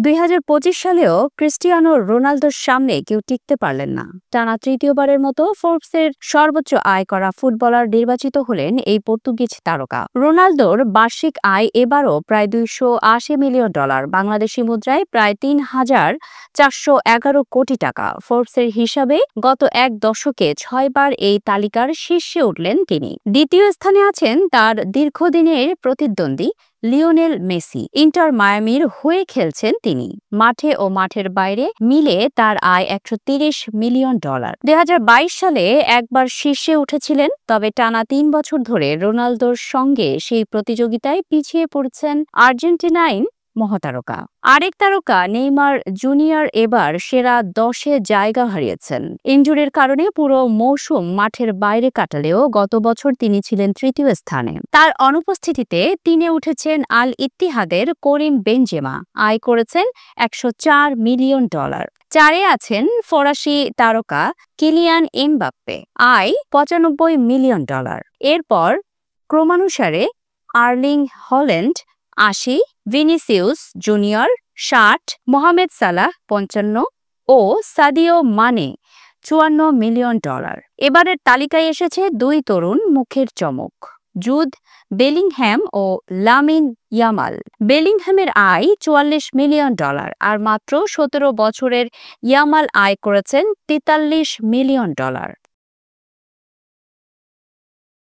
2025 সালেও ক্রিস্টিয়ানো রোনালদোর সামনে কেউ টিকতে পারলেন না। টানা তৃতীয়বারের মতো ফোর্বসের সর্বোচ্চ আয় করা ফুটবলার নির্বাচিত হলেন এই পর্তুগিজ তারকা। রোনালদোর বার্ষিক আয় এবারও প্রায় $280 মিলিয়ন, বাংলাদেশি মুদ্রায় প্রায় 3,411 কোটি টাকা। ফোর্বসের হিসাবে গত এক দশকে 6 বার এই তালিকার শীর্ষে উঠলেন তিনি। দ্বিতীয় স্থানে আছেন তার দীর্ঘদিনের প্রতিদ্বন্দ্বী লিওনেল মেসি। ইন্টার মায়ামির হয়ে খেলছেন তিনি। মাঠে ও মাঠের বাইরে মিলে তার আয় $130 মিলিয়ন। 2022 সালে একবার শীর্ষে উঠেছিলেন, তবে টানা 3 বছর ধরে রোনালদোর সঙ্গে সেই প্রতিযোগিতায় পিছিয়ে পড়ছেন আর্জেন্টিনাইন মহাতারকা। আরেক তারকা নেইমার জুনিয়র এবার সেরা 10-এ জায়গা হারিয়েছেন। ইনজুরির কারণে পুরো মৌসুম মাঠের বাইরে কাটালেও গত বছর তিনি ছিলেন তৃতীয় স্থানে। তার অনুপস্থিতিতে তিনে উঠেছেন আল ইত্তিহাদের করিম বেনজেমা, আয় করেছেন $104 মিলিয়ন। 4-এ আছেন ফরাসি তারকা কিলিয়ান এমবাপ্পে, আয় $95 মিলিয়ন। এরপর ক্রমানুসারে Erling Haaland 80, Vinicius Junior 60, Mohamed Salah 55 ও সাদিও মানে $54 মিলিয়ন। এবারের তালিকায় এসেছে দুই তরুণ মুখের চমক, জুদ বেলিংহ্যাম ও লামিন ইয়ামাল। বেলিংহ্যামের আয় $44 মিলিয়ন, আর মাত্র 17 বছরের ইয়ামাল আয় করেছেন $43 মিলিয়ন।